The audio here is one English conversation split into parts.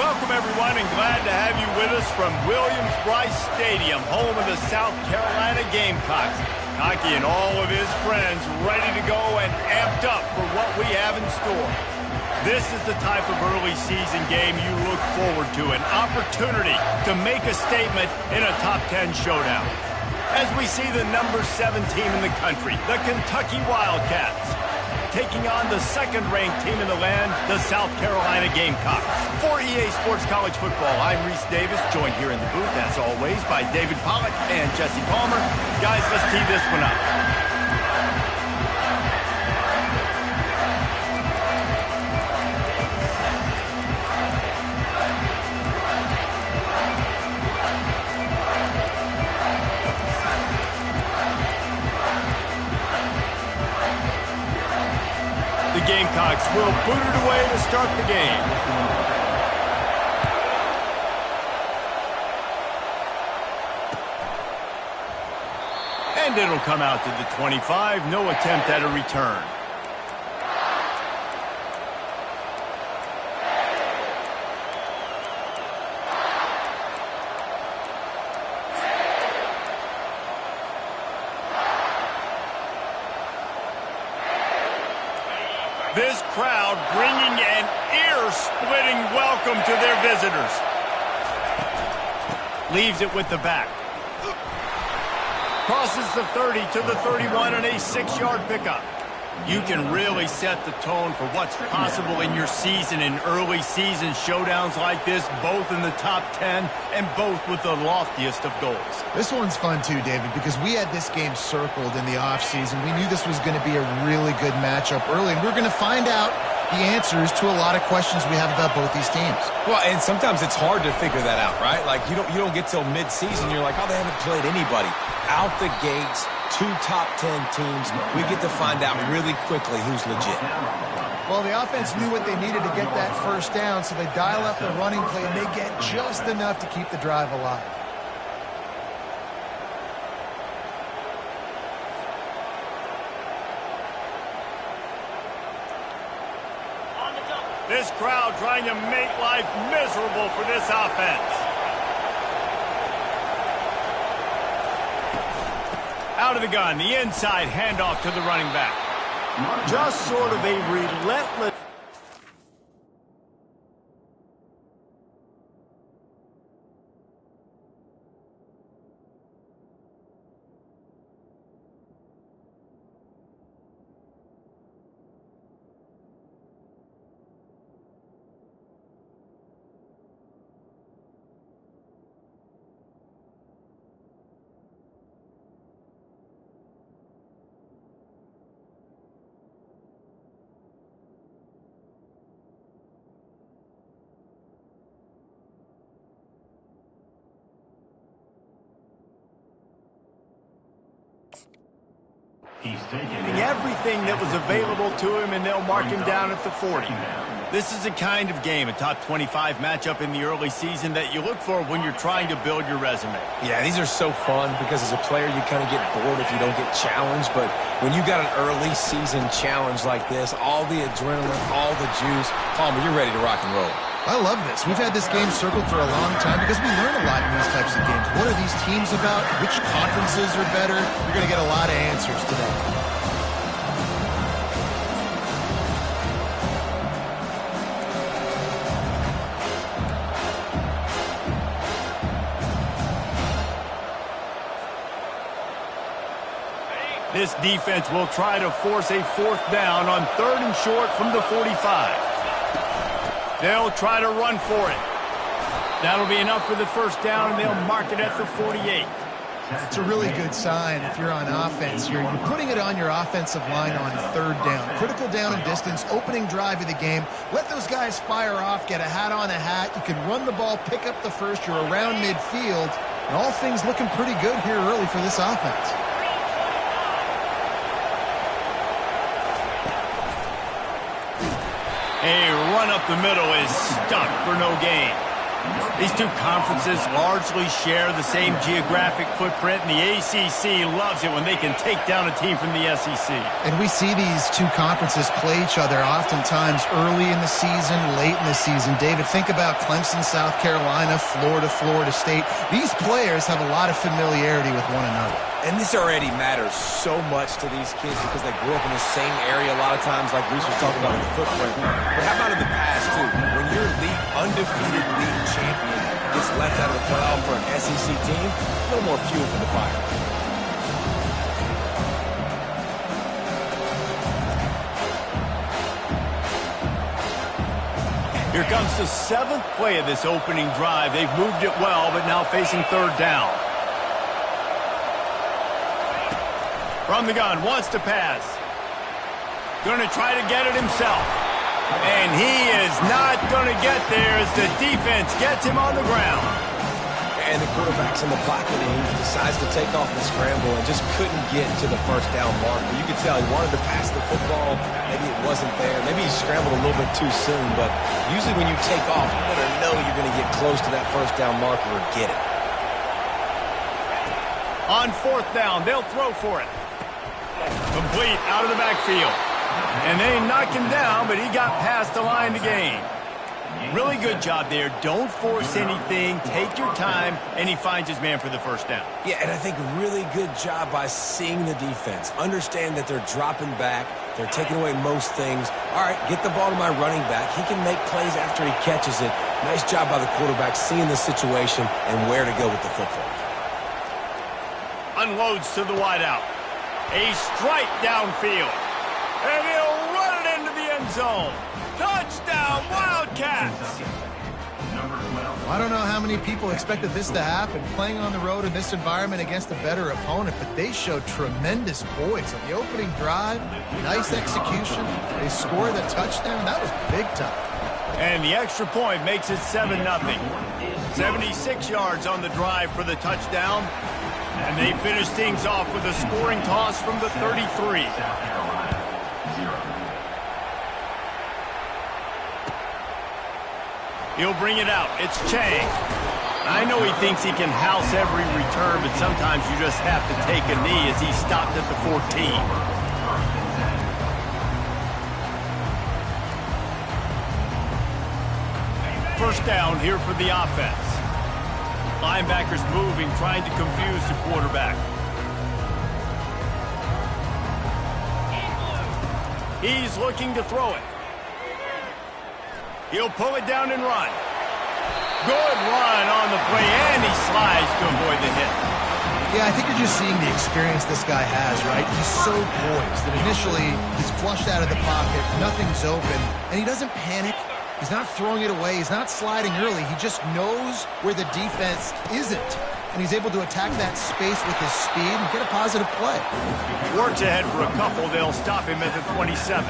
Welcome, everyone, and glad to have you with us from Williams-Brice Stadium, home of the South Carolina Gamecocks. Hockey and all of his friends ready to go and amped up for what we have in store. This is the type of early season game you look forward to, an opportunity to make a statement in a top 10 showdown. As we see the number 7 team in the country, the Kentucky Wildcats, taking on the second-ranked team in the land, the South Carolina Gamecocks. For EA Sports College Football, I'm Reese Davis, joined here in the booth, as always, by David Pollack and Jesse Palmer. Guys, let's tee this one up. The Gamecocks will boot it away to start the game. And it'll come out to the 25. No attempt at a return. This crowd bringing an ear-splitting welcome to their visitors. Leaves it with the back. Crosses the 30 to the 31 and a 6-yard pickup. You can really set the tone for what's possible in your season in early season showdowns like this, both in the top 10 and both with the loftiest of goals. This one's fun too, David, because we had this game circled in the offseason. We knew this was going to be a really good matchup early, and we're going to find out the answers to a lot of questions we have about both these teams. Well, and sometimes it's hard to figure that out, right? Like, you don't get till mid-season, you're like, oh, they haven't played anybody. Out the gates, 2 top 10 teams, we get to find out really quickly who's legit. Well, the offense knew what they needed to get that first down, so they dial up the running play, and they get just enough to keep the drive alive. This crowd trying to make life miserable for this offense. Out of the gun, the inside handoff to the running back. Just sort of a relentless... He's taking everything that was available to him, and they'll mark him down at the 40. This is the kind of game, a top 25 matchup in the early season, that you look for when you're trying to build your resume. Yeah, these are so fun because as a player, you kind of get bored if you don't get challenged. But when you got an early season challenge like this, all the adrenaline, all the juice, Palmer, you're ready to rock and roll. I love this. We've had this game circled for a long time because we learn a lot in these types of games. What are these teams about? Which conferences are better? You're going to get a lot of answers today. This defense will try to force a 4th down on 3rd and short from the 45. They'll try to run for it. That'll be enough for the first down, and they'll mark it at the 48. It's a really good sign if you're on offense here. You're putting it on your offensive line on 3rd down. Critical down and distance, opening drive of the game. Let those guys fire off, get a hat on a hat. You can run the ball, pick up the first. You're around midfield. And all things looking pretty good here early for this offense. A run up the middle is stuck for no gain. These two conferences largely share the same geographic footprint, and the ACC loves it when they can take down a team from the SEC. And we see these two conferences play each other oftentimes early in the season, late in the season. David, think about Clemson, South Carolina, Florida, Florida State. These players have a lot of familiarity with one another. And this already matters so much to these kids because they grew up in the same area a lot of times, like Reese was talking about with the footprint. But how about in the past, too? When your undefeated league champion gets left out of the playoff for an SEC team, a little more fuel for the fire. Here comes the 7th play of this opening drive. They've moved it well, but now facing 3rd down. From the gun, wants to pass. Going to try to get it himself. And he is not going to get there as the defense gets him on the ground. And the quarterback's in the pocket, and he decides to take off the scramble and just couldn't get to the 1st down marker. You could tell he wanted to pass the football. Maybe it wasn't there. Maybe he scrambled a little bit too soon. But usually when you take off, you better know you're going to get close to that 1st down marker or get it. On 4th down, they'll throw for it. Complete out of the backfield. And they knock him down, but he got past the line to gain. Really good job there. Don't force anything. Take your time, and he finds his man for the 1st down. Yeah, and I think really good job by seeing the defense. Understand that they're dropping back. They're taking away most things. All right, get the ball to my running back. He can make plays after he catches it. Nice job by the quarterback seeing the situation and where to go with the football. Unloads to the wideout. A strike downfield. And he'll run it into the end zone. Touchdown, Wildcats! I don't know how many people expected this to happen, playing on the road in this environment against a better opponent, but they showed tremendous poise. On the opening drive, nice execution. They scored a touchdown. That was big time. And the extra point makes it 7-0. 76 yards on the drive for the touchdown. And they finish things off with a scoring toss from the 33. He'll bring it out. It's Chang. I know he thinks he can house every return, but sometimes you just have to take a knee as he stopped at the 14. First down here for the offense. Linebackers moving, trying to confuse the quarterback. He's looking to throw it. He'll pull it down and run. Good run on the play, and he slides to avoid the hit. Yeah, I think you're just seeing the experience this guy has, right? He's so poised that initially he's flushed out of the pocket, nothing's open, and he doesn't panic. He's not throwing it away. He's not sliding early. He just knows where the defense isn't, and he's able to attack that space with his speed and get a positive play. Works ahead for a couple. They'll stop him at the 27.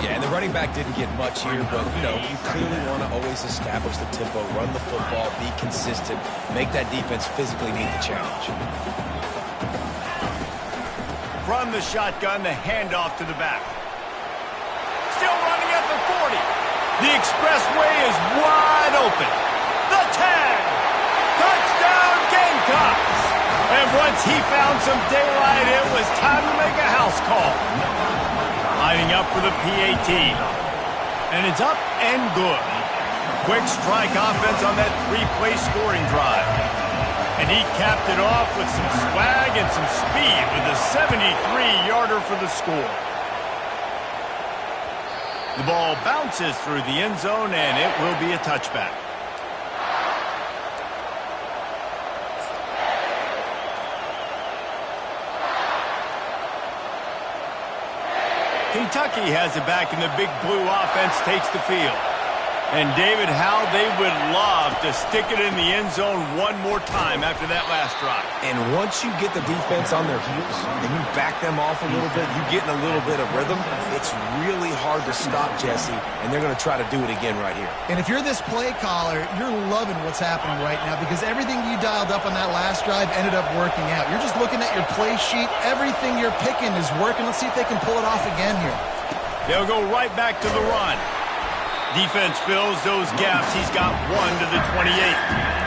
Yeah, and the running back didn't get much here, but, you know, you clearly want to always establish the tempo, run the football, be consistent, make that defense physically meet the challenge. From the shotgun, the handoff to the back. Still running at the 40. The expressway is wide open. The tag. Touchdown, Gamecocks. And once he found some daylight, it was time to make a house call. Lining up for the PAT. And it's up and good. Quick strike offense on that 3-play scoring drive. And he capped it off with some swag and some speed with a 73-yarder for the score. The ball bounces through the end zone, and it will be a touchback. Kentucky has it back, and the Big Blue offense takes the field. And, David, how they would love to stick it in the end zone one more time after that last drive. And once you get the defense on their heels and you back them off a little bit, you get in a little bit of rhythm, it's really hard to stop Jesse, and they're going to try to do it again right here. And if you're this play caller, you're loving what's happening right now because everything you dialed up on that last drive ended up working out. You're just looking at your play sheet. Everything you're picking is working. Let's see if they can pull it off again here. They'll go right back to the run. Defense fills those gaps. He's got 1 to the 28.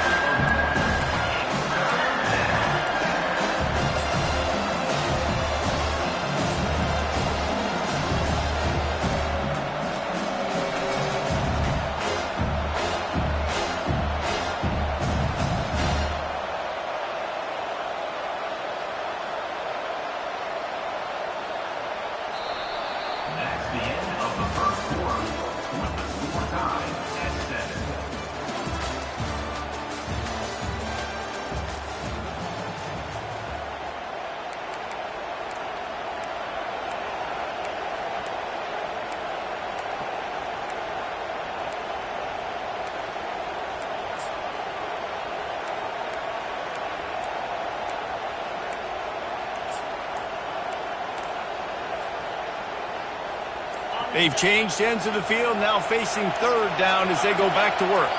They've changed ends of the field, now facing third down as they go back to work.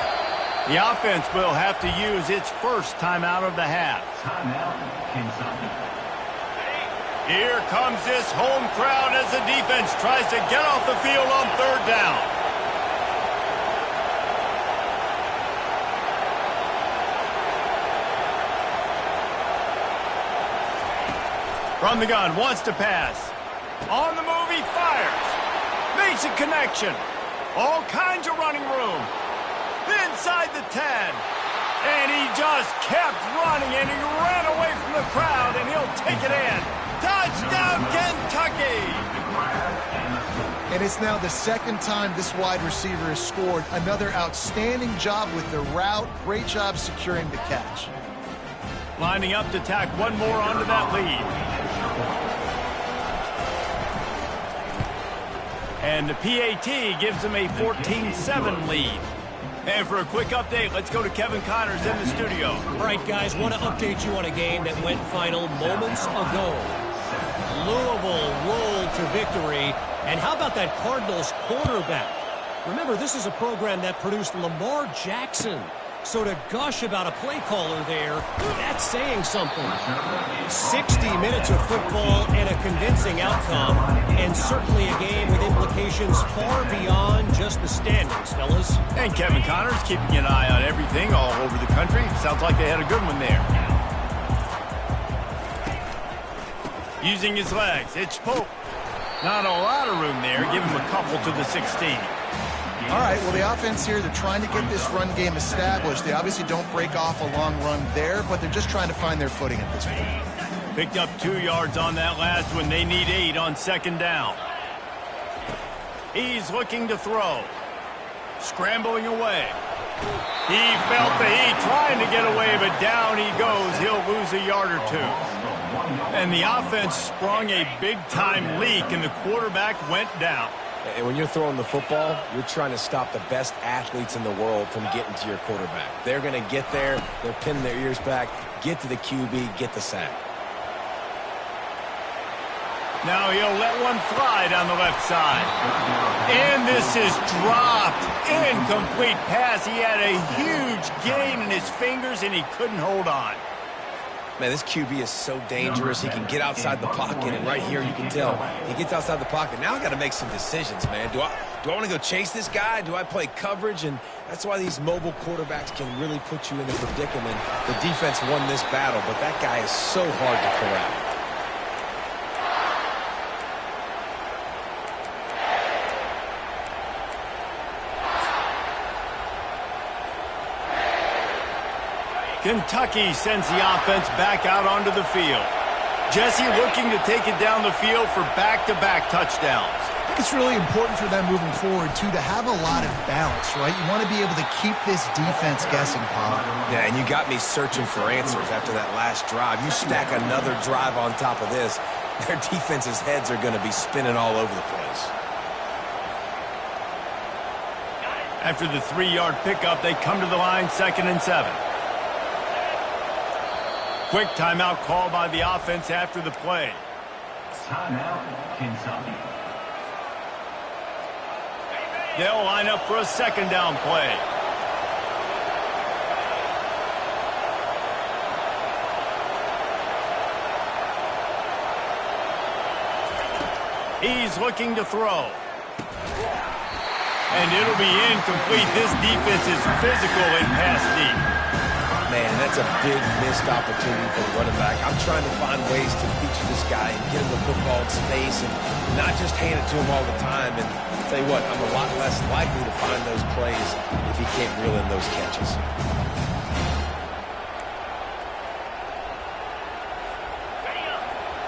The offense will have to use its first timeout of the half. Here comes this home crowd as the defense tries to get off the field on third down. From the gun, wants to pass. On the move, he fires. Makes a connection. All kinds of running room. Inside the 10. And he just kept running, and he ran away from the crowd, and he'll take it in. Touchdown, Kentucky! And it's now the second time this wide receiver has scored. Another outstanding job with the route. Great job securing the catch. Lining up to tack one more onto that lead. And the PAT gives them a 14-7 lead. And for a quick update, let's go to Kevin Connors in the studio. All right, guys, want to update you on a game that went final moments ago. Louisville rolled to victory. And how about that Cardinals quarterback? Remember, this is a program that produced Lamar Jackson. So to gush about a play caller there, that's saying something. 60 minutes of football and a convincing outcome, and certainly a game with implications far beyond just the standings, fellas. And Kevin Connors keeping an eye on everything all over the country. Sounds like they had a good one there. Using his legs, it's Pope. Not a lot of room there. Give him a couple to the 16. All right, well, the offense here, they're trying to get this run game established. They obviously don't break off a long run there, but they're just trying to find their footing at this point. Picked up 2 yards on that last one. They need 8 on second down. He's looking to throw. Scrambling away. He felt the heat trying to get away, but down he goes. He'll lose a yard or 2. And the offense sprung a big-time leak, and the quarterback went down. And when you're throwing the football, you're trying to stop the best athletes in the world from getting to your quarterback. They're going to get there, they're pinning their ears back, get to the QB, get the sack. Now he'll let one fly down the left side. And this is dropped. Incomplete pass. He had a huge gain in his fingers, and he couldn't hold on. Man, this QB is so dangerous. He can get outside the pocket, and right here you can tell he gets outside the pocket. Now I got to make some decisions, man. Do I want to go chase this guy? Do I play coverage? And that's why these mobile quarterbacks can really put you in a predicament. The defense won this battle, but that guy is so hard to corral. Kentucky sends the offense back out onto the field. Jesse looking to take it down the field for back-to-back touchdowns. I think it's really important for them moving forward, too, to have a lot of balance, right? You want to be able to keep this defense guessing, Paul. Yeah, and you got me searching for answers after that last drive. You stack another drive on top of this, their defense's heads are going to be spinning all over the place. After the 3-yard pickup, they come to the line 2nd and 7. Quick timeout call by the offense after the play. Timeout, Kentucky. They'll line up for a 2nd down play. He's looking to throw. And it'll be incomplete. This defense is physical and pass deep. Man, that's a big missed opportunity for the running back. I'm trying to find ways to feature this guy and get him the football in space and not just hand it to him all the time. And I'll tell you what, I'm a lot less likely to find those plays if he can't reel in those catches.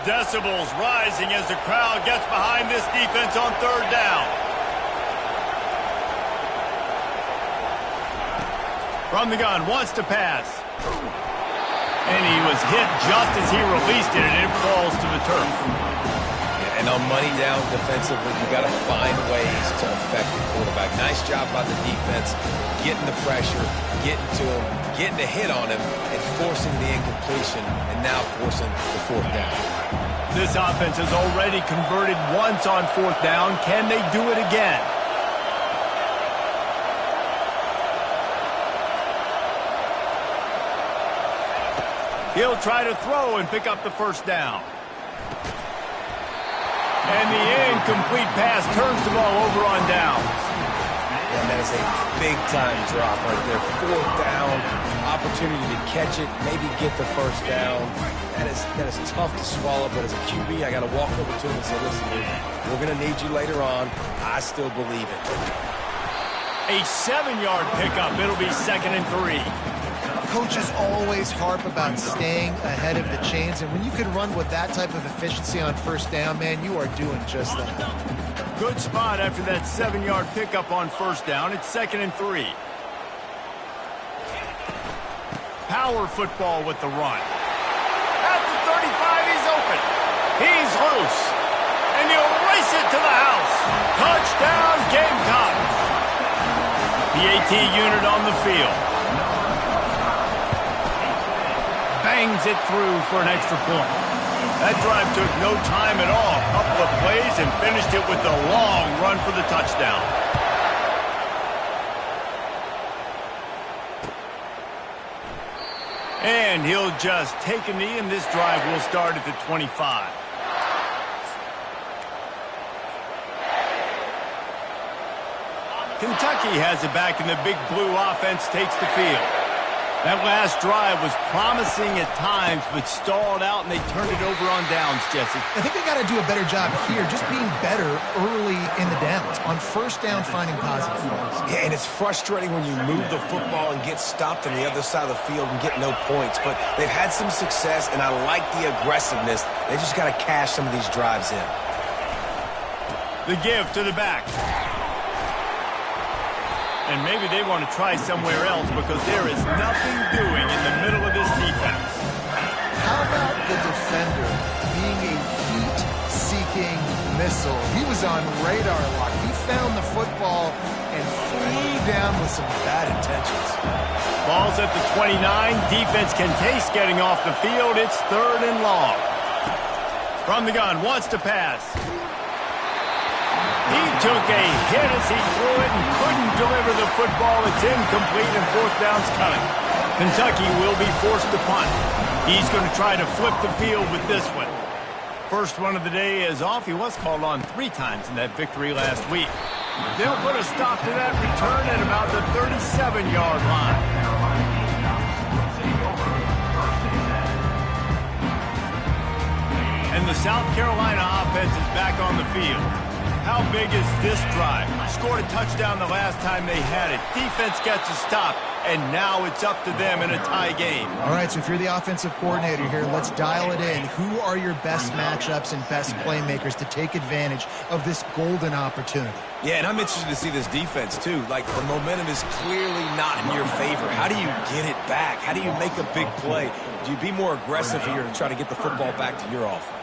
Decibels rising as the crowd gets behind this defense on third down. From the gun, wants to pass. And he was hit just as he released it, and it falls to the turf. Yeah, and on money down defensively, you got to find ways to affect the quarterback. Nice job by the defense, getting the pressure, getting to him, getting a hit on him, and forcing the incompletion, and now forcing the fourth down. This offense has already converted once on fourth down. Can they do it again? He'll try to throw and pick up the first down. And the incomplete pass turns the ball over on downs. And that is a big-time drop right there. Fourth down, opportunity to catch it, maybe get the first down. That is tough to swallow, but as a QB, I got to walk over to him and say, listen, dude, we're going to need you later on. I still believe it. A 7-yard pickup. It'll be 2nd and 3. Coaches always harp about staying ahead of the chains, and when you can run with that type of efficiency on first down, man, you are doing just that. Good spot after that 7-yard pickup on first down. It's 2nd and 3. Power football with the run. At the 35, he's open. He's loose. And he'll race it to the house. Touchdown, Gamecocks. The AT unit on the field. Bangs it through for an extra point. That drive took no time at all. A couple of plays and finished it with a long run for the touchdown. And he'll just take a knee, and this drive will start at the 25. Kentucky has it back, and the Big Blue offense takes the field. That last drive was promising at times, but stalled out, and they turned it over on downs, Jesse. I think they got to do a better job here, just being better early in the downs. On first down, finding positive plays. Yeah, and it's frustrating when you move the football and get stopped on the other side of the field and get no points. But they've had some success, and I like the aggressiveness. They just got to cash some of these drives in. The give to the back. And maybe they want to try somewhere else because there is nothing doing in the middle of this defense. How about the defender being a heat-seeking missile? He was on radar lock. He found the football and flew down with some bad intentions. Ball's at the 29. Defense can taste getting off the field. It's 3rd and long. From the gun, wants to pass. He took a hit as he threw it and couldn't deliver the football. It's incomplete and fourth down's coming. Kentucky will be forced to punt. He's going to try to flip the field with this one. First one of the day is off. He was called on 3 times in that victory last week. They'll put a stop to that return at about the 37-yard line. And the South Carolina offense is back on the field. How big is this drive? Scored a touchdown the last time they had it. Defense gets a stop, and now it's up to them in a tie game. All right, so if you're the offensive coordinator here, let's dial it in. Who are your best matchups and best playmakers to take advantage of this golden opportunity? Yeah, and I'm interested to see this defense, too. Like, the momentum is clearly not in your favor. How do you get it back? How do you make a big play? Do you be more aggressive here to try to get the football back to your offense?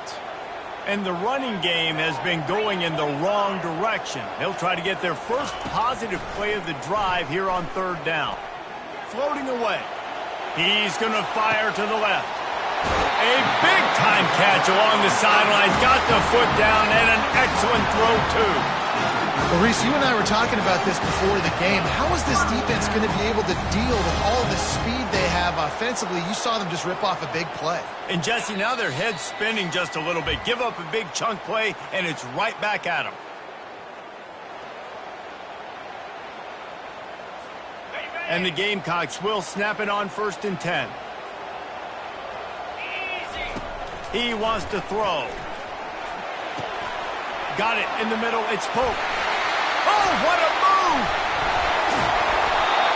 And the running game has been going in the wrong direction. They'll try to get their first positive play of the drive here on 3rd down. Floating away. He's going to fire to the left. A big-time catch along the sidelines. Got the foot down and an excellent throw, too. Well, Reese, you and I were talking about this before the game. How is this defense going to be able to deal with all the speed they have offensively? You saw them just rip off a big play. And, Jesse, now their head's spinning just a little bit. Give up a big chunk play, and it's right back at them. And the Gamecocks will snap it on 1st and 10. He wants to throw. Got it in the middle. It's Pope. Oh, what a move!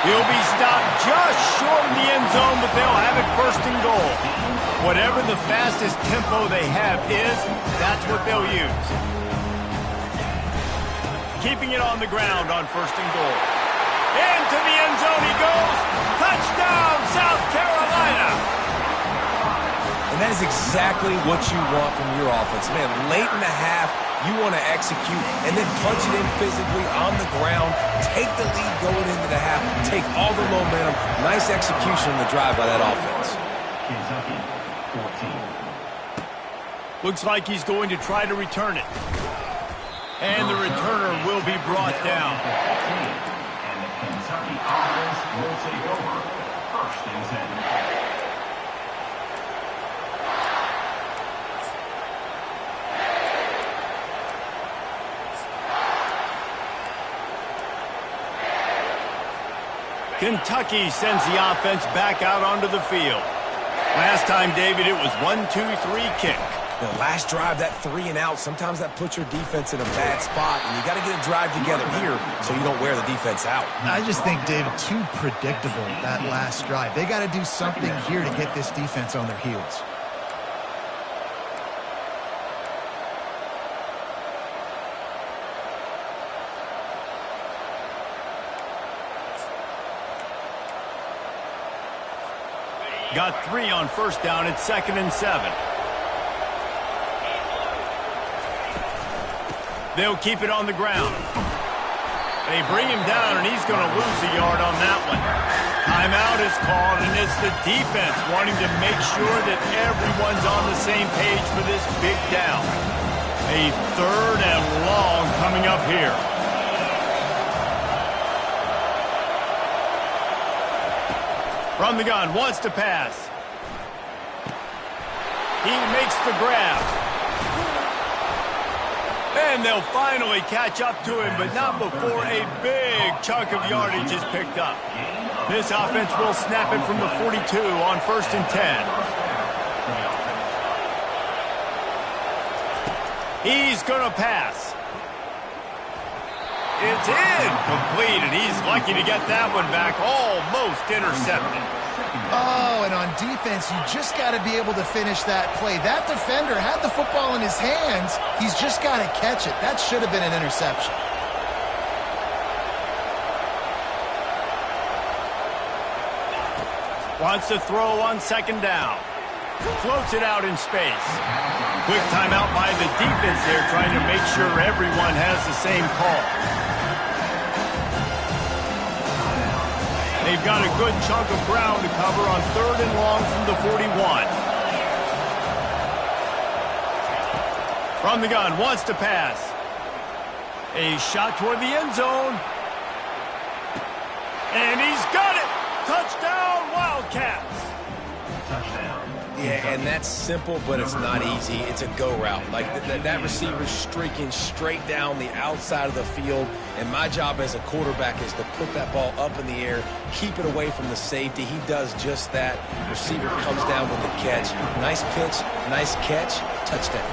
He'll be stopped just short of the end zone, but they'll have it 1st and goal. Whatever the fastest tempo they have is, that's what they'll use. Keeping it on the ground on 1st and goal. Into the end zone he goes. Touchdown, South Carolina! And that is exactly what you want from your offense. Man, late in the half, you want to execute and then punch it in physically on the ground. Take the lead going into the half. Take all the momentum. Nice execution on the drive by that offense. Kentucky, 14. Looks like he's going to try to return it. And the returner will be brought down. And the Kentucky offense will take over 1st and 10. Kentucky sends the offense back out onto the field. Last time, David, it was 1-2-3 kick. The last drive, that 3 and out, sometimes that puts your defense in a bad spot, and you got to get a drive together here so you don't wear the defense out. I just think, David, too predictable, that last drive. They got to do something here to get this defense on their heels. Got 3 on 1st down at 2nd and 7. They'll keep it on the ground. They bring him down, and he's going to lose a yard on that one. Timeout is called, and it's the defense wanting to make sure that everyone's on the same page for this big down. A 3rd and long coming up here. From the gun, wants to pass. He makes the grab. And they'll finally catch up to him, but not before a big chunk of yardage is picked up. This offense will snap it from the 42 on 1st and 10. He's going to pass. It's incomplete, and he's lucky to get that one back, almost intercepted. Oh, and on defense, you just got to be able to finish that play. That defender had the football in his hands. He's just got to catch it. That should have been an interception. Wants to throw on 2nd down. Floats it out in space. Quick timeout by the defense there, trying to make sure everyone has the same call. They've got a good chunk of ground to cover on 3rd and long from the 41. From the gun, wants to pass. A shot toward the end zone. And he's got it! Touchdown, Wildcats! Touchdown. Yeah, and that's simple, but it's not easy. It's a go route. Like that receiver's streaking straight down the outside of the field, and my job as a quarterback is to put that ball up in the air, keep it away from the safety. He does just that. Receiver comes down with the catch. Nice pitch, nice catch, touchdown.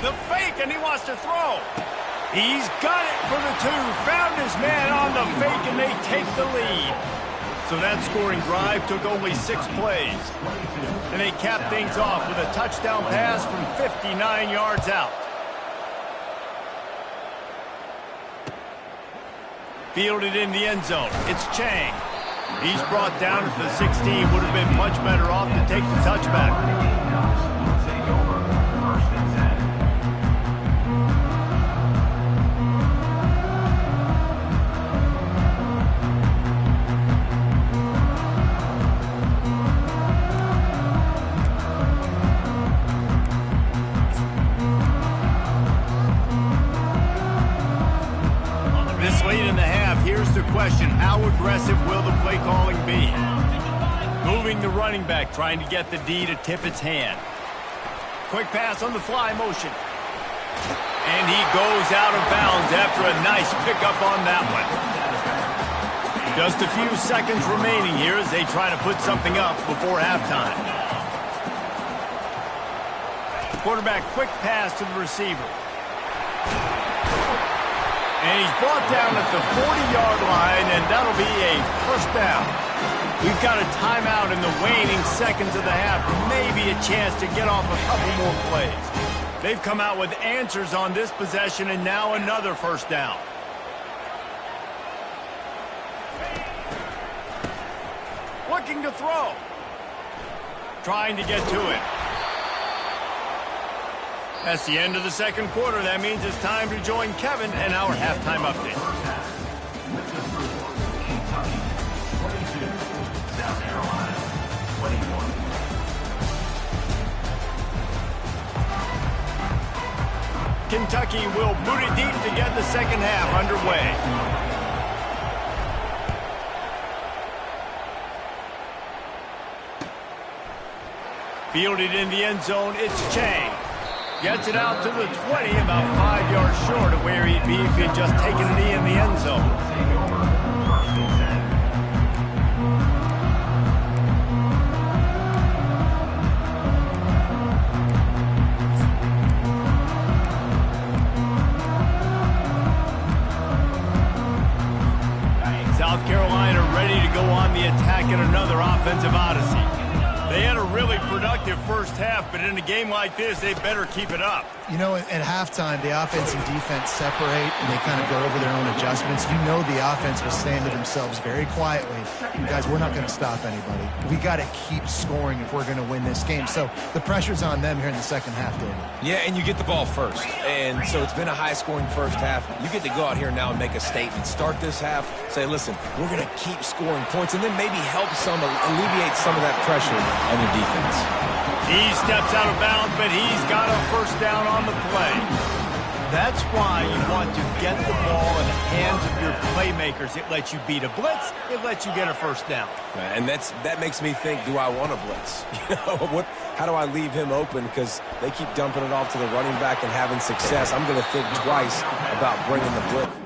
The fake, and he wants to throw. He's got it for the 2. Found his man on the fake, and they take the lead. So that scoring drive took only 6 plays. And they capped things off with a touchdown pass from 59 yards out. Fielded in the end zone. It's Chang. He's brought down at the 16. Would have been much better off to take the touchback. Take over 1st and 10. Question, how aggressive will the play calling be? Moving the running back, trying to get the D to tip its hand. Quick pass on the fly motion. And he goes out of bounds after a nice pickup on that one. Just a few seconds remaining here as they try to put something up before halftime. Quarterback quick pass to the receiver. And he's brought down at the 40-yard line, and that'll be a first down. We've got a timeout in the waning seconds of the half. Maybe a chance to get off a couple more plays. They've come out with answers on this possession, and now another first down. Looking to throw. Trying to get to it. That's the end of the second quarter. That means it's time to join Kevin and our halftime update. Kentucky 22, South Carolina 21. Kentucky will boot it deep to get the second half underway. Fielded in the end zone, it's Chang. Gets it out to the 20, about 5 yards short of where he'd be if he had just taken a knee in the end zone. South Carolina ready to go on the attack in another offensive odyssey. They had a really productive first half, but in a game like this, they better keep it up. You know, at halftime, the offense and defense separate, and they kind of go over their own adjustments. You know the offense was saying to themselves very quietly, guys, we're not going to stop anybody. We got to keep scoring if we're going to win this game. So the pressure's on them here in the second half, David. Yeah, and you get the ball first. And so it's been a high-scoring first half. You get to go out here now and make a statement. Start this half, say, listen, we're going to keep scoring points, and then maybe help alleviate some of that pressure on your defense. He steps out of bounds, but he's got a first down on the play. That's why you want to get the ball in the hands of your playmakers. It lets you beat a blitz. It lets you get a first down. And that makes me think, do I want a blitz? How do I leave him open? Because they keep dumping it off to the running back and having success. I'm going to think twice about bringing the blitz.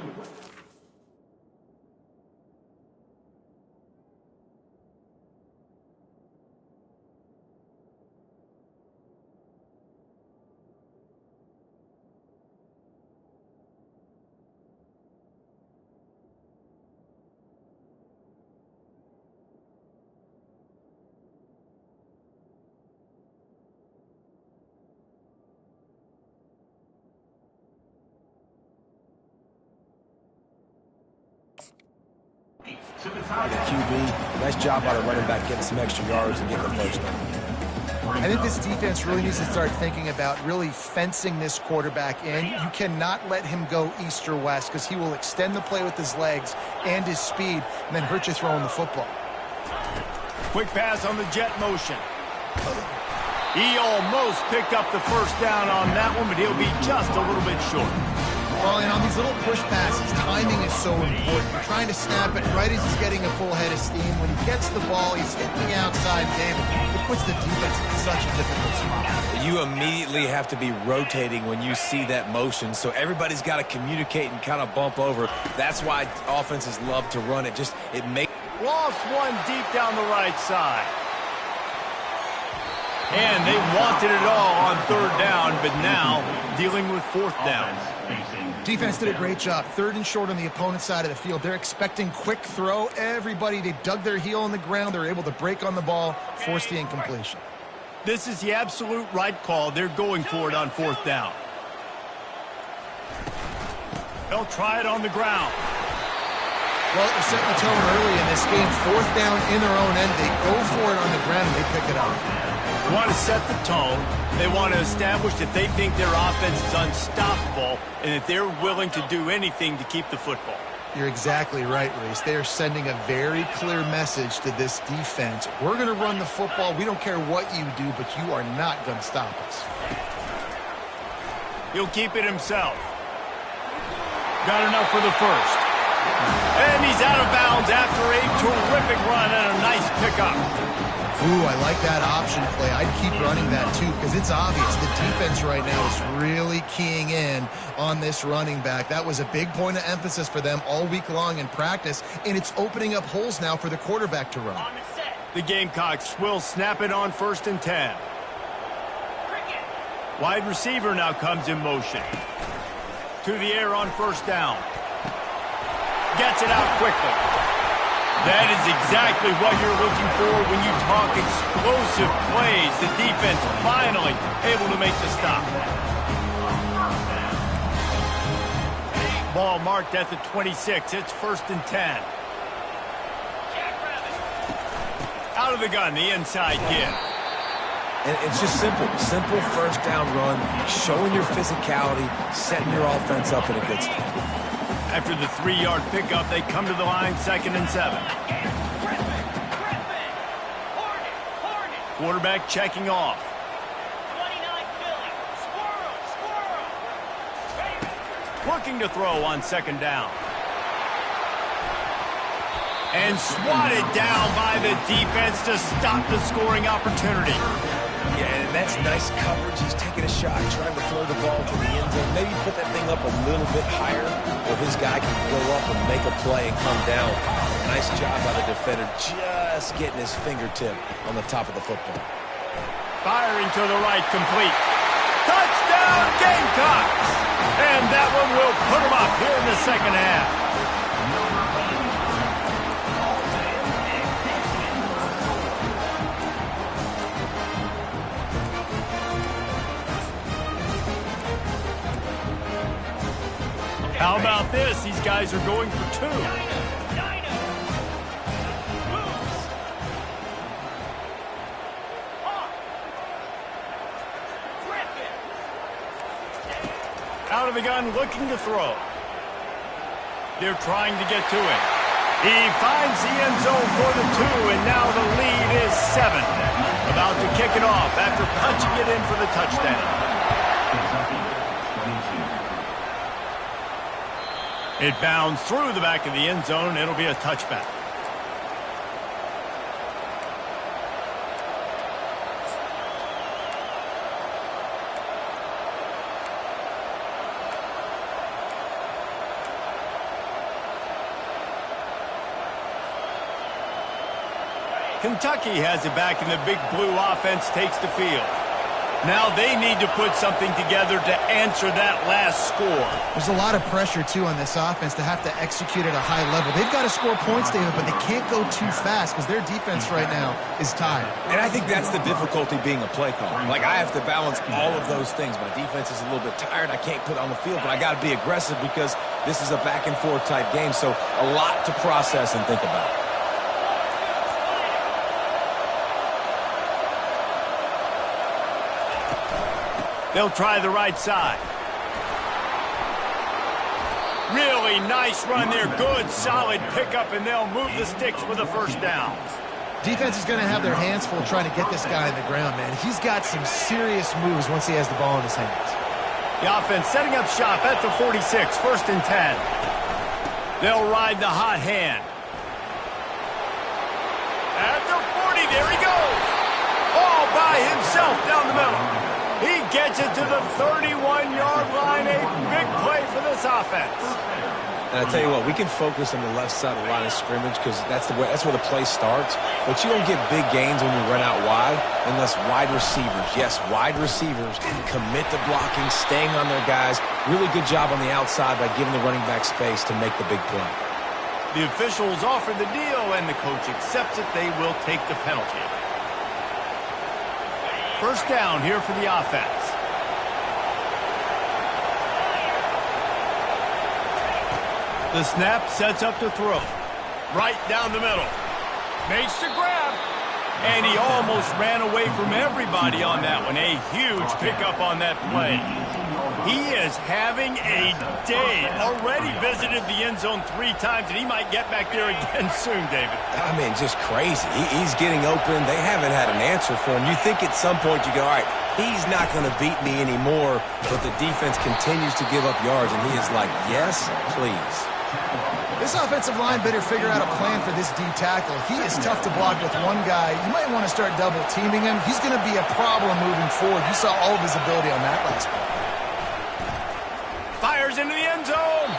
To the The tight end. QB, nice job by the running back getting some extra yards and getting the first down. I think this defense really needs to start thinking about really fencing this quarterback in. You cannot let him go east or west because he will extend the play with his legs and his speed and then hurt you throwing the football. Quick pass on the jet motion. He almost picked up the first down on that one, but he'll be just a little bit short. Well, and on these little push passes, timing is so important. You're trying to snap it right as he's getting a full head of steam. When he gets the ball, he's hitting the outside, David. It puts the defense in such a difficult spot. You immediately have to be rotating when you see that motion, so everybody's got to communicate and kind of bump over. That's why offenses love to run it. It makes... Lost one deep down the right side. And they wanted it all on third down, but now dealing with fourth down. Defense did a great job. Third and short on the opponent's side of the field. They're expecting quick throw. Everybody, they dug their heel in the ground. They're able to break on the ball, force the incompletion. This is the absolute right call. They're going for it on fourth down. They'll try it on the ground. Well, they're setting the tone early in this game. Fourth down in their own end. They go for it on the ground, and they pick it up. They want to set the tone. They want to establish that they think their offense is unstoppable and that they're willing to do anything to keep the football. You're exactly right, Reese. They are sending a very clear message to this defense. We're going to run the football. We don't care what you do, but you are not going to stop us. He'll keep it himself. Got enough for the first. And he's out of bounds after a terrific run and a nice pickup. Ooh, I like that option play. I'd keep running that too because it's obvious the defense right now is really keying in on this running back. That was a big point of emphasis for them all week long in practice, and it's opening up holes now for the quarterback to run. The Gamecocks will snap it on 1st and 10. Wide receiver now comes in motion. To the air on 1st down. Gets it out quickly. That is exactly what you're looking for when you talk explosive plays. The defense finally able to make the stop. Ball marked at the 26. It's 1st and 10. Out of the gun, the inside give. And it's just simple. Simple 1st down run, showing your physicality, setting your offense up in a good spot. After the 3-yard pickup, they come to the line 2nd and 7. Quarterback checking off. Looking to throw on 2nd down. And swatted down by the defense to stop the scoring opportunity. Yeah, and that's nice coverage. He's taking a shot, trying to throw the ball to the end zone. Maybe put that thing up a little bit higher where his guy can go up and make a play and come down. Nice job by the defender, just getting his fingertip on the top of the football. Firing to the right, complete. Touchdown, Gamecocks! And that one will put them up here in the 2nd half. How about this? These guys are going for 2. Out of the gun, looking to throw. They're trying to get to it. He finds the end zone for the 2, and now the lead is 7. About to kick it off after punching it in for the touchdown. It bounds through the back of the end zone. It'll be a touchback. Kentucky has it back, and the Big Blue offense takes the field. Now they need to put something together to answer that last score. There's a lot of pressure, too, on this offense to have to execute at a high level. They've got to score points, David, but they can't go too fast because their defense right now is tired. And I think that's the difficulty being a play caller. Like, I have to balance all of those things. My defense is a little bit tired. I can't put on the field, but I got to be aggressive because this is a back-and-forth type game, so a lot to process and think about. They'll try the right side. Really nice run there. Good, solid pickup, and they'll move the sticks with a 1st down. Defense is going to have their hands full trying to get this guy on the ground, man. He's got some serious moves once he has the ball in his hands. The offense setting up shop at the 46, 1st and 10. They'll ride the hot hand. At the 40, there he goes. All by himself down the middle. He gets it to the 31-yard line. A big play for this offense. And I tell you what, we can focus on the left side of the line of scrimmage because that's where the play starts. But you don't get big gains when you run out wide unless wide receivers, yes, wide receivers, commit to blocking, staying on their guys. Really good job on the outside by giving the running back space to make the big play. The officials offer the deal, and the coach accepts it. They will take the penalty. 1st down here for the offense. The snap sets up to throw. Right down the middle. Makes the grab. And he almost ran away from everybody on that one. A huge pickup on that play. He is having a day. Already visited the end zone 3 times, and he might get back there again soon, David. I mean, just crazy. He's getting open. They haven't had an answer for him. You think at some point you go, all right, he's not going to beat me anymore, but the defense continues to give up yards, and he is like, yes, please. This offensive line better figure out a plan for this D tackle. He is tough to block with one guy. You might want to start double teaming him. He's going to be a problem moving forward. You saw all of his ability on that last play. Fires into the end zone.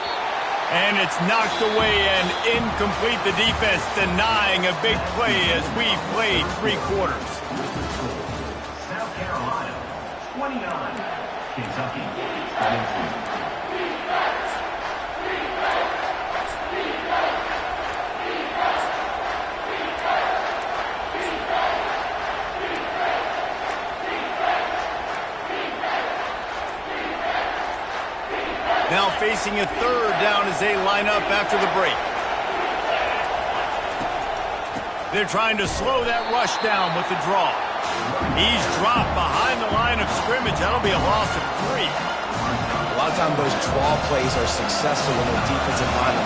And it's knocked away and incomplete. The defense denying a big play as we played 3 quarters. South Carolina, 29. Kentucky, 22. Now facing a 3rd down as they line up after the break. They're trying to slow that rush down with the draw. He's dropped behind the line of scrimmage. That'll be a loss of 3. A lot of times those draw plays are successful when the defensive linemen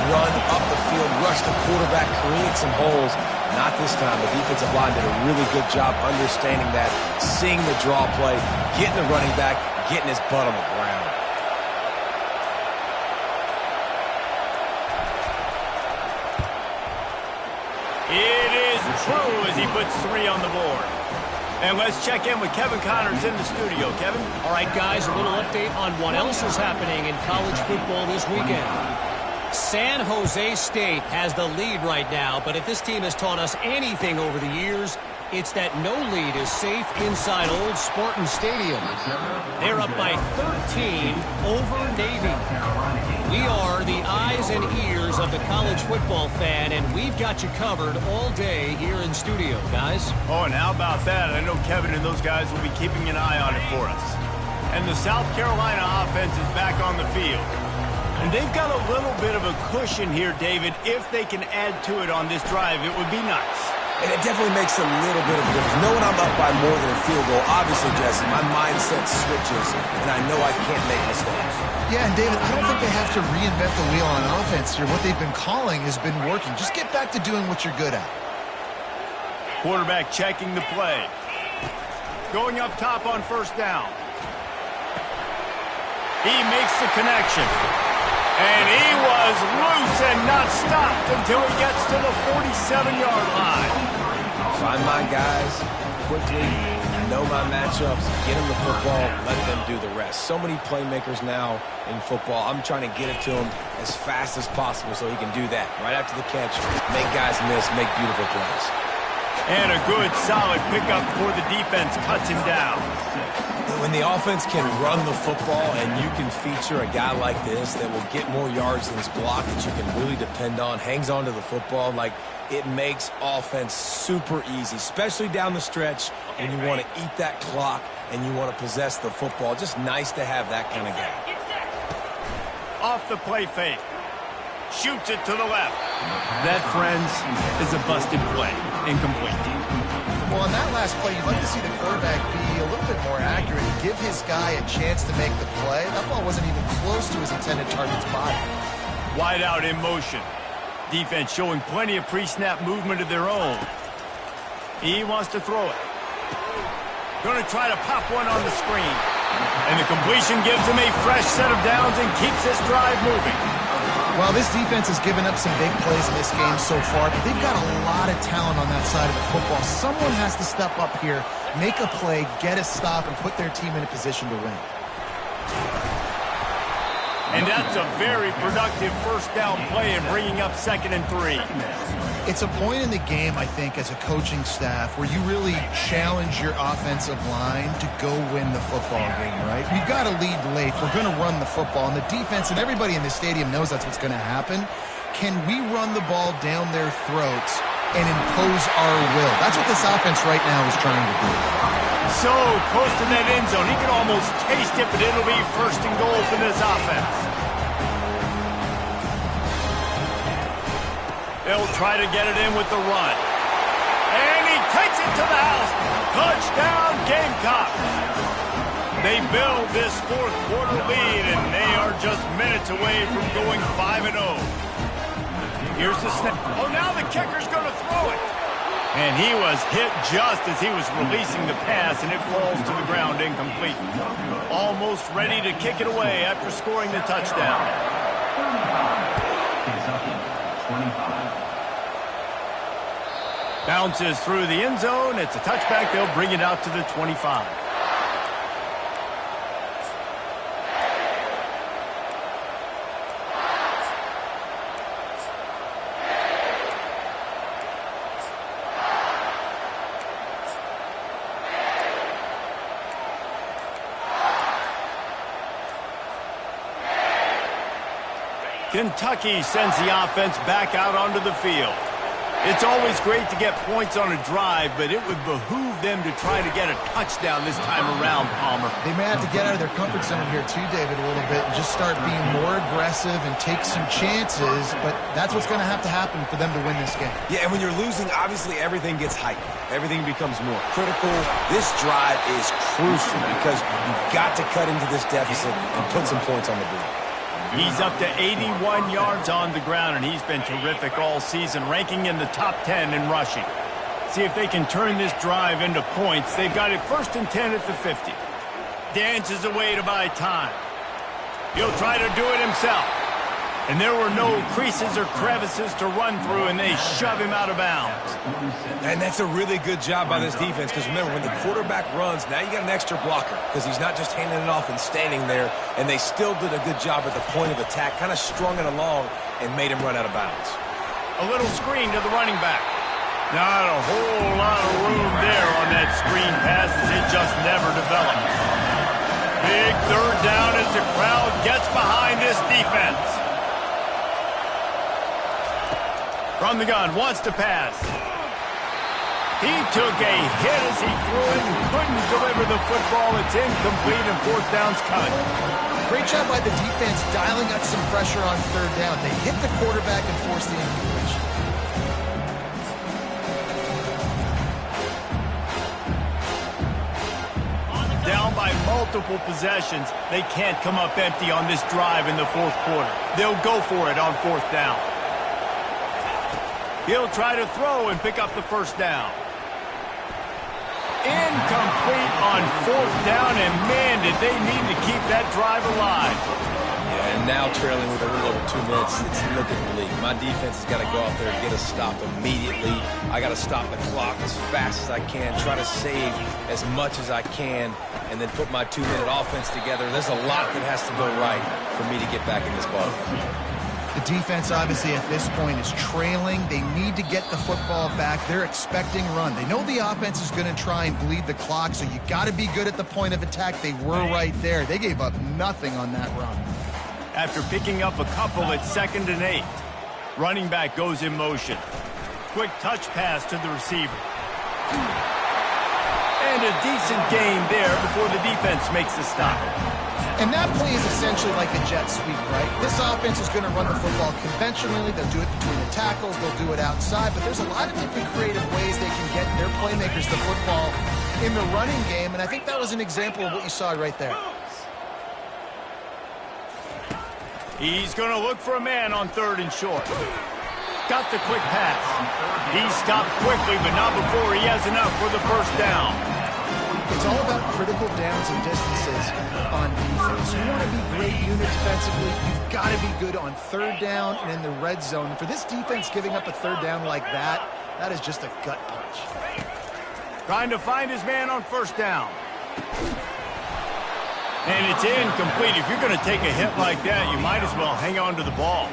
run up the field, rush the quarterback, create some holes. Not this time. The defensive line did a really good job understanding that, seeing the draw play, getting the running back, getting his butt on the ground. It is true as he puts 3 on the board. And let's check in with Kevin Connors in the studio. Kevin? All right, guys, a little update on what else is happening in college football this weekend. San Jose State has the lead right now, but if this team has taught us anything over the years, it's that no lead is safe inside Old Spartan Stadium. They're up by 13 over Navy. We are the eyes and ears of the college football fan, and we've got you covered all day here in studio, guys. Oh, and how about that? I know Kevin and those guys will be keeping an eye on it for us. And the South Carolina offense is back on the field. And they've got a little bit of a cushion here, David. If they can add to it on this drive, it would be nice. And it definitely makes a little bit of a difference. Knowing I'm up by more than a field goal, obviously, Jesse, my mindset switches, and I know I can't make mistakes. Yeah, and David, I don't think they have to reinvent the wheel on offense here. What they've been calling has been working. Just get back to doing what you're good at. Quarterback checking the play. Going up top on 1st down. He makes the connection. And he was loose and not stopped until he gets to the 47-yard line. Find my guys quickly, know my matchups, get them the football, let them do the rest. So many playmakers now in football. I'm trying to get it to him as fast as possible so he can do that. Right after the catch, make guys miss, make beautiful plays. And a good, solid pickup before the defense cuts him down. When the offense can run the football and you can feature a guy like this that will get more yards than his block that you can really depend on, hangs on to the football, like it makes offense super easy, especially down the stretch when you want to eat that clock and you want to possess the football. Just nice to have that kind of guy. Off the play fake. Shoots it to the left. That, friends, is a busted play. Incomplete. Well, on that last play, you'd like to see the quarterback be a little bit more accurate, give his guy a chance to make the play. That ball wasn't even close to his intended target's body. Wide out in motion. Defense showing plenty of pre-snap movement of their own. He wants to throw it. Going to try to pop one on the screen. And the completion gives him a fresh set of downs and keeps this drive moving. Well, this defense has given up some big plays in this game so far, but they've got a lot of talent on that side of the football. Someone has to step up here, make a play, get a stop, and put their team in a position to win. And that's a very productive 1st down play in bringing up 2nd and 3. It's a point in the game, I think, as a coaching staff where you really challenge your offensive line to go win the football game, right? We've got to lead late. We're going to run the football. And the defense and everybody in the stadium knows that's what's going to happen. Can we run the ball down their throats and impose our will? That's what this offense right now is trying to do. So close to that end zone. He can almost taste it, but it'll be 1st and goal for this offense. They'll try to get it in with the run. And he takes it to the house. Touchdown, Gamecocks. They build this 4th quarter lead, and they are just minutes away from going 5-0. Here's the snap. Oh, now the kicker's going to throw it. And he was hit just as he was releasing the pass, and it falls to the ground incomplete. Almost ready to kick it away after scoring the touchdown. Kentucky, 25. Bounces through the end zone. It's a touchback. They'll bring it out to the 25. Kentucky sends the offense back out onto the field. It's always great to get points on a drive, but it would behoove them to try to get a touchdown this time around, Palmer. They may have to get out of their comfort zone here too, David, a little bit, and just start being more aggressive and take some chances, but that's what's going to happen for them to win this game. Yeah, and when you're losing, obviously everything gets heightened. Everything becomes more critical. This drive is crucial because you've got to cut into this deficit and put some points on the board. He's up to 81 yards on the ground, and he's been terrific all season, ranking in the top 10 in rushing. See if they can turn this drive into points. They've got it 1st and 10 at the 50. Dances away to buy time. He'll try to do it himself. And there were no creases or crevices to run through, and they shove him out of bounds. And that's a really good job by this defense because remember, when the quarterback runs, now you got an extra blocker because he's not just handing it off and standing there, and they still did a good job at the point of attack, kind of strung it along and made him run out of bounds. A little screen to the running back. Not a whole lot of room there on that screen pass as it just never developed. Big 3rd down as the crowd gets behind this defense. From the gun, wants to pass. He took a hit as he threw it and couldn't deliver the football. It's incomplete and 4th down's cut. Great job by the defense dialing up some pressure on 3rd down. They hit the quarterback and forced the incompletion. Down by multiple possessions, they can't come up empty on this drive in the 4th quarter. They'll go for it on 4th down. He'll try to throw and pick up the 1st down. Incomplete on 4th down, and man, did they need to keep that drive alive. Yeah, and now trailing with a little over 2 minutes, it's looking bleak. My defense has got to go out there and get a stop immediately. I got to stop the clock as fast as I can, try to save as much as I can, and then put my 2-minute offense together. There's a lot that has to go right for me to get back in this ballgame. The defense, obviously, at this point is trailing. They need to get the football back. They're expecting run. They know the offense is going to try and bleed the clock, so you got to be good at the point of attack. They were right there. They gave up nothing on that run. After picking up a couple at 2nd and 8, running back goes in motion. Quick touch pass to the receiver. And a decent gain there before the defense makes the stop. And that play is essentially like a jet sweep, right? This offense is going to run the football conventionally. They'll do it between the tackles. They'll do it outside. But there's a lot of different creative ways they can get their playmakers the football in the running game. And I think that was an example of what you saw right there. He's going to look for a man on 3rd and short. Got the quick pass. He stopped quickly, but not before he has enough for the 1st down. It's all about critical downs and distances on defense. You want to be great unit defensively, you've got to be good on 3rd down and in the red zone. For this defense giving up a 3rd down like that, that is just a gut punch. Trying to find his man on 1st down. And it's incomplete. If you're going to take a hit like that, you might as well hang on to the ball.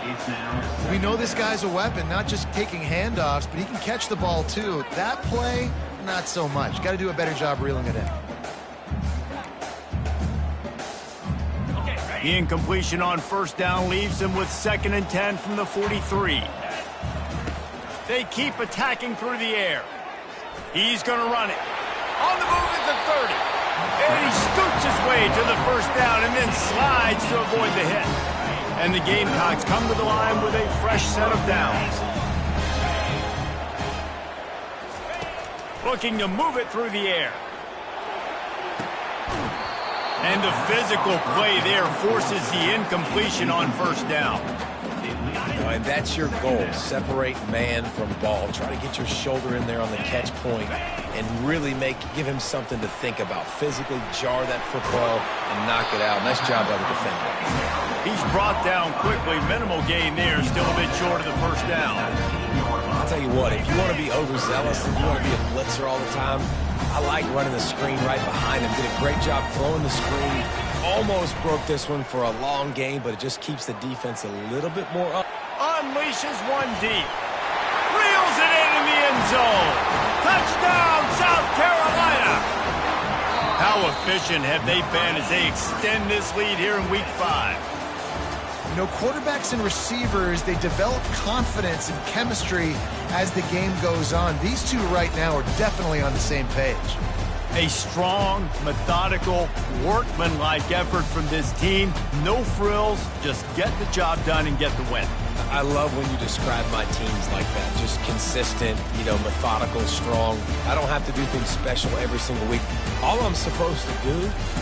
We know this guy's a weapon, not just taking handoffs, but he can catch the ball too. That play, not so much. Got to do a better job reeling it in. The incompletion on 1st down leaves him with 2nd and 10 from the 43. They keep attacking through the air. He's going to run it. On the move at the 30. And he scoots his way to the 1st down and then slides to avoid the hit. And the Gamecocks come to the line with a fresh set of downs. Looking to move it through the air. And the physical play there forces the incompletion on 1st down. And that's your goal. Separate man from ball. Try to get your shoulder in there on the catch point and really give him something to think about. Physically jar that football and knock it out. Nice job by the defender. He's brought down quickly. Minimal gain there. Still a bit short of the first down. I'll tell you what, if you want to be overzealous and you want to be a blitzer all the time, I like running the screen right behind him. Did a great job throwing the screen. Almost broke this one for a long gain, but it just keeps the defense a little bit more up. Unleashes one deep. Reels it in the end zone. Touchdown, South Carolina. How efficient have they been as they extend this lead here in Week 5? You know, quarterbacks and receivers, they develop confidence and chemistry as the game goes on. These two right now are definitely on the same page. A strong, methodical, workmanlike effort from this team. No frills, just get the job done and get the win. I love when you describe my teams like that. Just consistent, methodical, strong. I don't have to do things special every single week. All I'm supposed to do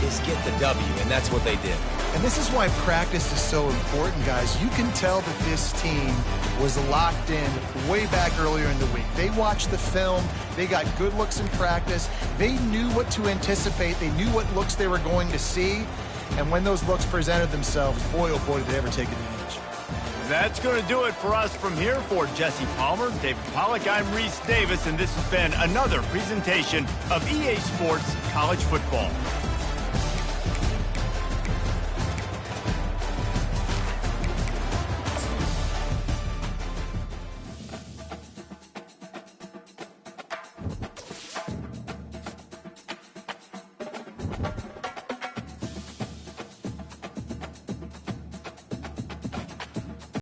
is get the W, and that's what they did. And this is why practice is so important, guys. You can tell that this team was locked in way back earlier in the week. They watched the film. They got good looks in practice. They knew what to anticipate. They knew what looks they were going to see. And when those looks presented themselves, boy, oh boy, did they ever take advantage. That's going to do it for us from here. For Jesse Palmer, David Pollack, I'm Reese Davis, and this has been another presentation of EA Sports College Football.